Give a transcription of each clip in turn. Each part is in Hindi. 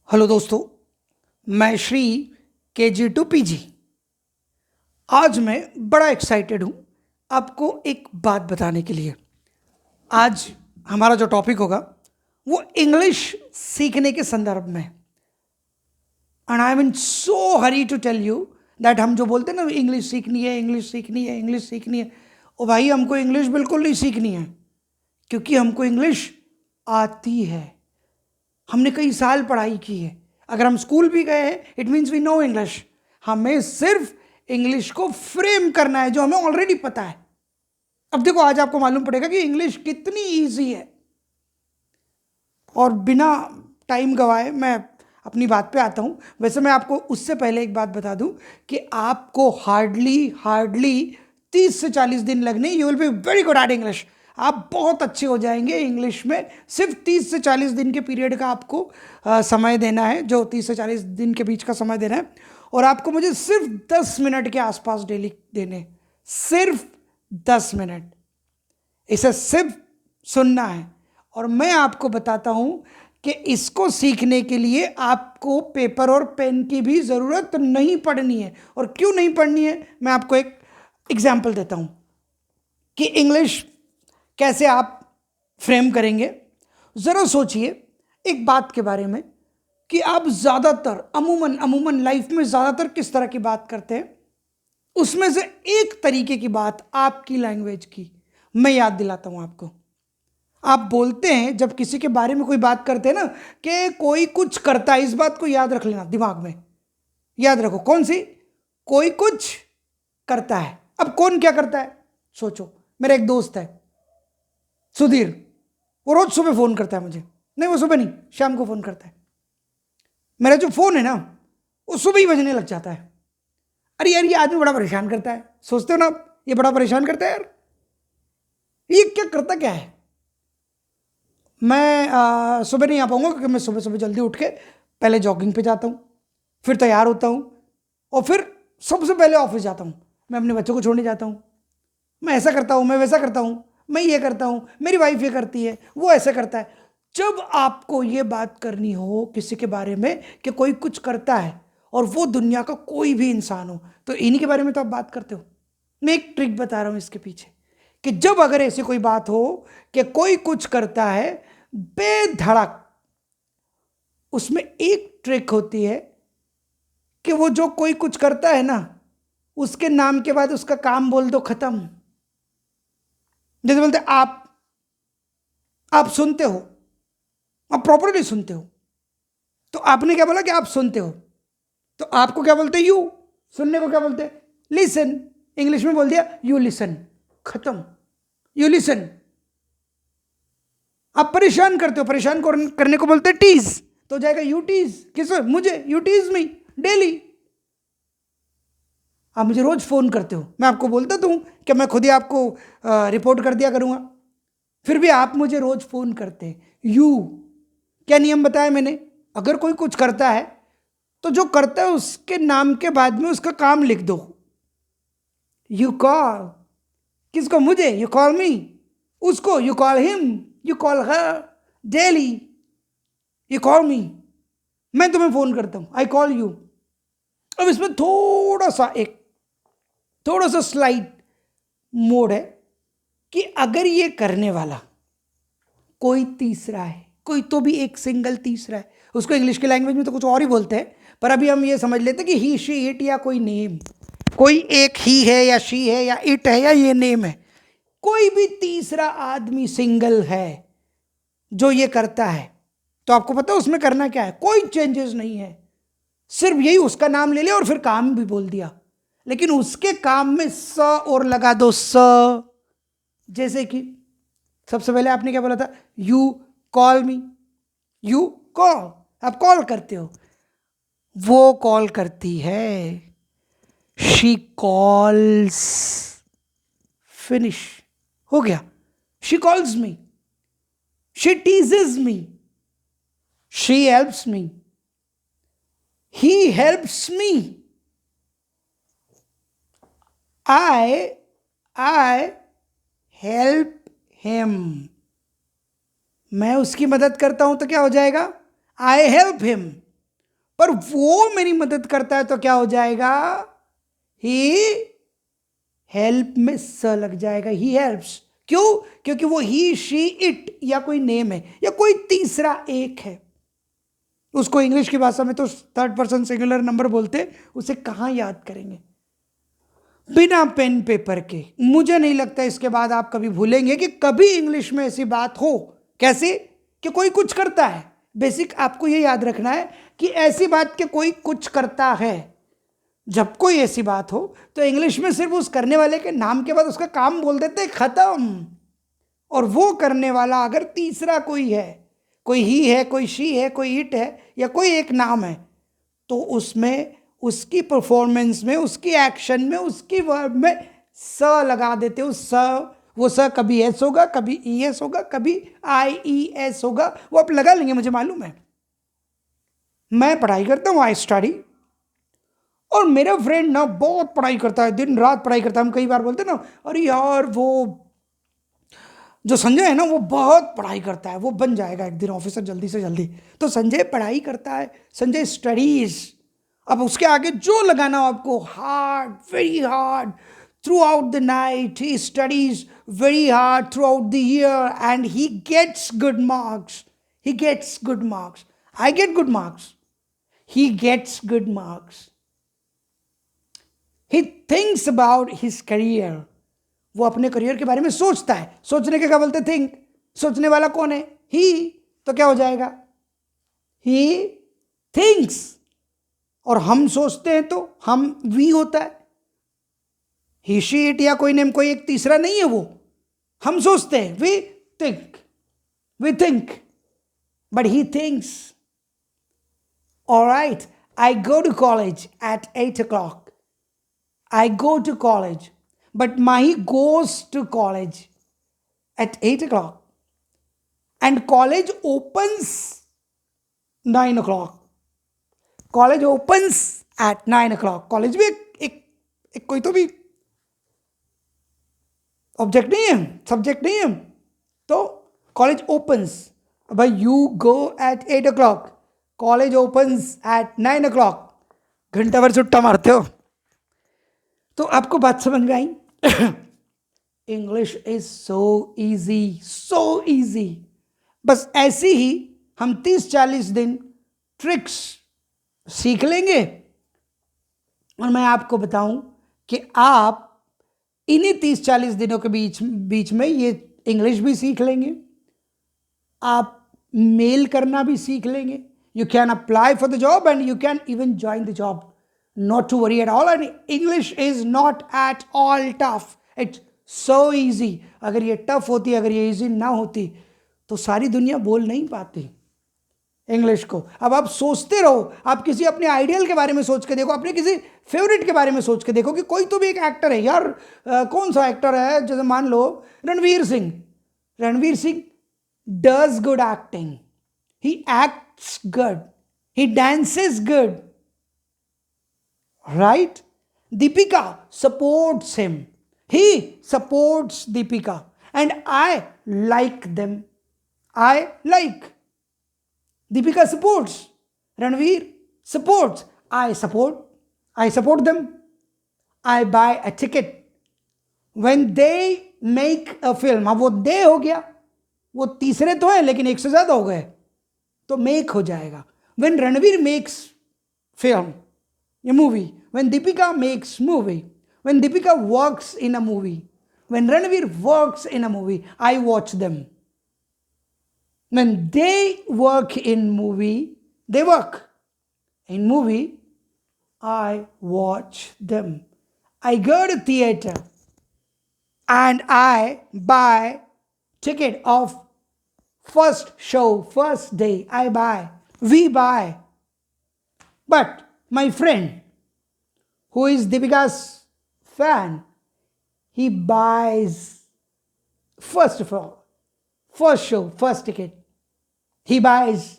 हेलो दोस्तों, मैं श्री KG2PG। आज मैं बड़ा एक्साइटेड हूँ आपको एक बात बताने के लिए। आज हमारा जो टॉपिक होगा वो इंग्लिश सीखने के संदर्भ में। And I am in so hurry to tell you that हम जो बोलते हैं ना इंग्लिश सीखनी है, इंग्लिश सीखनी है, इंग्लिश सीखनी है, ओ भाई हमको इंग्लिश बिल्कुल नहीं सीखनी है, क्योंकि हमको इंग्लिश आती है। हमने कई साल पढ़ाई की है। अगर हम स्कूल भी गए हैं it means we know English. हमें सिर्फ इंग्लिश को फ्रेम करना है जो हमें ऑलरेडी पता है। अब देखो, आज आपको मालूम पड़ेगा कि इंग्लिश कितनी इजी है। और बिना टाइम गवाए मैं अपनी बात पे आता हूँ। वैसे मैं आपको उससे पहले एक बात बता दूं कि आपको हार्डली 30 से 40 दिन लगने। You will be very good at English. आप बहुत अच्छे हो जाएंगे इंग्लिश में। सिर्फ 30 से 40 दिन के पीरियड का आपको समय देना है, जो 30 से 40 दिन के बीच का समय देना है। और आपको मुझे सिर्फ 10 मिनट के आसपास डेली देने, सिर्फ 10 मिनट। इसे सिर्फ सुनना है। और मैं आपको बताता हूं कि इसको सीखने के लिए आपको पेपर और पेन की भी ज़रूरत नहीं पड़नी है। और क्यों नहीं पड़नी है, मैं आपको एक एग्जाम्पल देता हूं कि इंग्लिश कैसे आप फ्रेम करेंगे। ज़रा सोचिए एक बात के बारे में कि आप ज़्यादातर अमूमन लाइफ में ज़्यादातर किस तरह की बात करते हैं। उसमें से एक तरीके की बात आपकी लैंग्वेज की मैं याद दिलाता हूं आपको। आप बोलते हैं, जब किसी के बारे में कोई बात करते हैं ना, कि कोई कुछ करता है। इस बात को याद रख लेना, दिमाग में याद रखो। कौन सी? कोई कुछ करता है। अब कौन क्या करता है सोचो। मेरा एक दोस्त है सुधीर, वो रोज सुबह फोन करता है मुझे। नहीं, वो सुबह नहीं, शाम को फोन करता है। मेरा जो फोन है ना वो सुबह ही बजने लग जाता है। अरे यार, ये आदमी बड़ा परेशान करता है। सोचते हो ना आप, ये बड़ा परेशान करता है यार। ये क्या करता क्या है? मैं सुबह नहीं आ पाऊंगा क्योंकि मैं सुबह सुबह जल्दी उठ के पहले जॉगिंग पे जाता हूँ, फिर तैयार होता हूँ और फिर सबसे पहले ऑफिस जाता हूँ। मैं अपने बच्चों को छोड़ने जाता हूँ। मैं ऐसा करता हूँ, मैं वैसा करता हूँ, मैं ये करता हूँ, मेरी वाइफ ये करती है, वो ऐसा करता है। जब आपको ये बात करनी हो किसी के बारे में कि कोई कुछ करता है और वो दुनिया का कोई भी इंसान हो, तो इन्हीं के बारे में तो आप बात करते हो। मैं एक ट्रिक बता रहा हूँ इसके पीछे कि जब अगर ऐसी कोई बात हो कि कोई कुछ करता है बेधड़क, उसमें एक ट्रिक होती है कि वो जो कोई कुछ करता है ना, उसके नाम के बाद उसका काम बोल दो, खत्म। जैसे बोलते आप सुनते हो, आप प्रॉपरली सुनते हो, तो आपने क्या बोला कि आप सुनते हो, तो आपको क्या बोलते? यू। सुनने को क्या बोलते? लिसन। इंग्लिश में बोल दिया यू लिसन, खत्म। You listen. आप परेशान करते हो, परेशान करने को बोलते टीज, तो जाएगा यू टीज। किस? मुझे। You tease me daily. आप मुझे रोज फोन करते हो, मैं आपको बोलता तो हूं कि मैं खुद ही आपको रिपोर्ट कर दिया करूंगा, फिर भी आप मुझे रोज फोन करते हैं। यू। क्या नियम बताया मैंने? अगर कोई कुछ करता है तो जो करता है उसके नाम के बाद में उसका काम लिख दो। You call. किसको? मुझे। You call me. उसको you call him, you call her daily. You call me. मैं तुम्हें फोन करता हूं, आई कॉल यू। अब इसमें थोड़ा सा स्लाइड मोड है कि अगर ये करने वाला कोई तीसरा है, कोई तो भी एक सिंगल तीसरा है, उसको इंग्लिश की लैंग्वेज में तो कुछ और ही बोलते हैं, पर अभी हम ये समझ लेते हैं कि ही शी इट, या कोई नेम, कोई एक ही है या शी है या इट है या ये नेम है, कोई भी तीसरा आदमी सिंगल है जो ये करता है, तो आपको पता है उसमें करना क्या है? कोई चेंजेस नहीं है। सिर्फ यही, उसका नाम ले लिया और फिर काम भी बोल दिया, लेकिन उसके काम में स और लगा दो, स। जैसे कि सबसे पहले आपने क्या बोला था? You call me. You call, आप कॉल करते हो, वो कॉल करती है। She calls. फिनिश हो गया। She calls me, she teases me, she helps me, he helps me, I help him. मैं उसकी मदद करता हूं तो क्या हो जाएगा? I help him. पर वो मेरी मदद करता है तो क्या हो जाएगा? ही हेल्प में स लग जाएगा, ही हेल्प्स। क्यों? क्योंकि वो ही, शी, इट या कोई नेम है या कोई तीसरा एक है। उसको इंग्लिश की भाषा में तो थर्ड पर्सन सिंगुलर नंबर बोलते, उसे कहां याद करेंगे बिना पेन पेपर के? मुझे नहीं लगता इसके बाद आप कभी भूलेंगे कि कभी इंग्लिश में ऐसी बात हो। कैसे? कि कोई कुछ करता है। बेसिक आपको ये याद रखना है कि ऐसी बात कि कोई कुछ करता है। जब कोई ऐसी बात हो तो इंग्लिश में सिर्फ उस करने वाले के नाम के बाद उसका काम बोल देते, खत्म। और वो करने वाला अगर तीसरा कोई है, कोई ही है, कोई शी है, कोई इट है या कोई एक नाम है, तो उसमें उसकी परफॉर्मेंस में, उसकी एक्शन में, उसकी वर्ब में स लगा देते हो। स, वो स कभी एस होगा, कभी ई एस होगा, कभी आई ई एस होगा, वो आप लगा लेंगे, मुझे मालूम है। मैं पढ़ाई करता हूँ, आई स्टडी, और मेरा फ्रेंड ना बहुत पढ़ाई करता है, दिन रात पढ़ाई करता है। हम कई बार बोलते हैं ना, अरे यार वो जो संजय है ना वो बहुत पढ़ाई करता है, वो बन जाएगा एक दिन ऑफिसर जल्दी से जल्दी। तो संजय पढ़ाई करता है, संजय स्टडीज। अब उसके आगे जो लगाना हो आपको, hard, very hard, throughout the night he studies very hard throughout the year and he gets good marks. He gets good marks, I get good marks, he gets good marks. He thinks about his career, वो अपने करियर के बारे में सोचता है। सोचने के क्या बोलते? थिंक। सोचने वाला कौन है? ही। तो क्या हो जाएगा? He thinks. और हम सोचते हैं तो हम वी होता है। ही, शी, इट या कोई नेम, कोई एक तीसरा नहीं है वो। हम सोचते हैं, we think, we think, but he thinks. Alright, I go to college at 8 o'clock. I go to college, but Mahi goes to college at 8 o'clock. And college opens 9 o'clock. College opens at 9 o'clock. College भी एक कोई तो भी ऑब्जेक्ट नहीं है, सब्जेक्ट नहीं है। तो कॉलेज ओपन्स, भाई you go at 8 o'clock, college opens eight 9 o'clock। घंटा भर छुट्टा मारते हो। तो आपको बात समझ में आई? English is so easy, so easy. बस ऐसी ही हम 30-40 दिन ट्रिक्स सीख लेंगे, और मैं आपको बताऊं कि आप इन्हीं 30-40 दिनों के बीच में ये इंग्लिश भी सीख लेंगे, आप मेल करना भी सीख लेंगे। You can apply for the job and you can even join the job. Not to worry at all. And English is not at all tough. It's so easy. अगर ये टफ होती, अगर ये इजी ना होती तो सारी दुनिया बोल नहीं पाती इंग्लिश को। अब आप सोचते रहो, आप किसी अपने आइडियल के बारे में सोच के देखो, अपने किसी फेवरेट के बारे में सोच के देखो कि कोई तो भी एक एक्टर है यार। कौन सा एक्टर है? जैसे मान लो Ranveer Singh. Ranveer Singh does good acting, he acts good, he dances good, right? Deepika supports him. He supports Deepika. And I like them. I like. Deepika supports. Ranveer supports. I support. I support them. I buy a ticket. When they make a film, अब वो दे हो गया, वो तीसरे तो है लेकिन एक से ज्यादा हो गए, तो मेक हो जाएगा. When Ranveer makes film, a movie, when Deepika makes movie, when Deepika works in a movie, when Ranveer works in a movie, I watch them. When they work in movie, they work. In movie, I watch them. I go to theater and I buy ticket of first show, first day. I buy. We buy. But my friend, who is Deepika's fan, he buys first of all, first show, first ticket. He buys.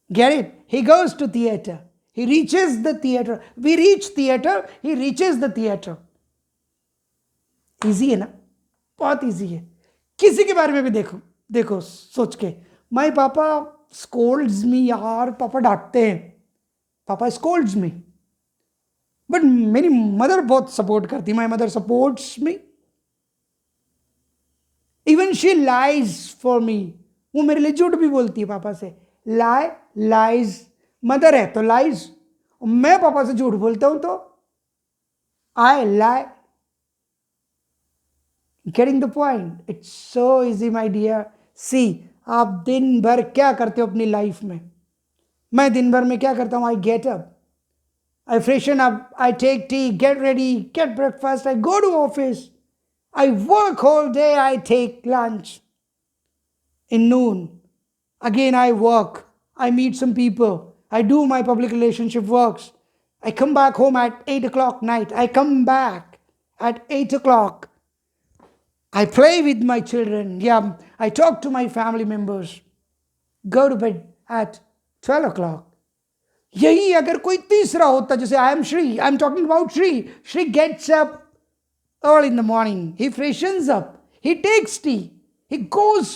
Get it? He goes to theater. He reaches the theater. We reach theater. He reaches the theater. Easy है ना? बहुत easy है. किसी के बारे में भी देखो सोच के, माई पापा स्कोल्ड्स मी, यार पापा डांटते हैं, पापा स्कोल्ड्स मी, बट मेरी मदर बहुत सपोर्ट करती, my mother supports me, even she lies for me, वो मेरे लिए झूठ भी बोलती है पापा से, लाई लाइज, मदर है तो लाइज, मैं पापा से झूठ बोलता हूं तो I lie. Getting the point? It's so easy my dear. See, आप दिन भर क्या करते हो अपनी लाइफ में? मैं दिन भर में क्या करता हूं? I get up, I freshen up, I take tea, get ready, get breakfast, I go to office, I work all day, I take lunch. In noon, again I work, I meet some people, I do my public relationship works. I come back home at 8 o'clock night. I come back at 8 o'clock. I play with my children. Yeah, I talk to my family members. Go to bed at 12 o'clock. यही अगर कोई तीसरा होता, जैसे I am Shri, I am talking about Shri, Shri gets up early in the morning, he freshens up, he takes tea, he goes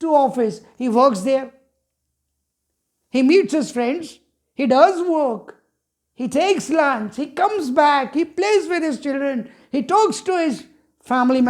to office, he works there, he meets his friends, he does work, he takes lunch, he comes back, he plays with his children, he talks to his family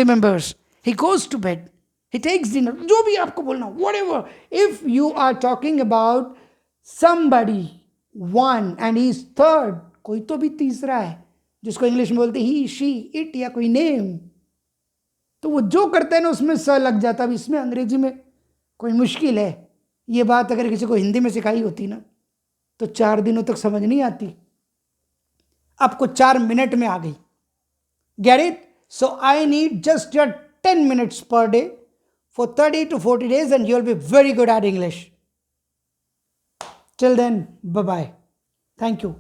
members, he goes to bed, he takes dinner, जो भी आपको बोलना, whatever. If you are talking about somebody one and he is third, कोई तो भी तीसरा है, जिसको इंग्लिश में बोलते ही, शी, इट या कोई नेम, तो वो जो करते हैं ना उसमें स लग जाता है। इसमें अंग्रेजी में कोई मुश्किल है, ये बात अगर किसी को हिंदी में सिखाई होती ना तो 4 दिनों तक समझ नहीं आती, आपको 4 मिनट में आ गई। Get it? So I need just your 10 minutes per day for 30 to 40 days and you'll be very good at English. Till then, bye-bye. Thank you.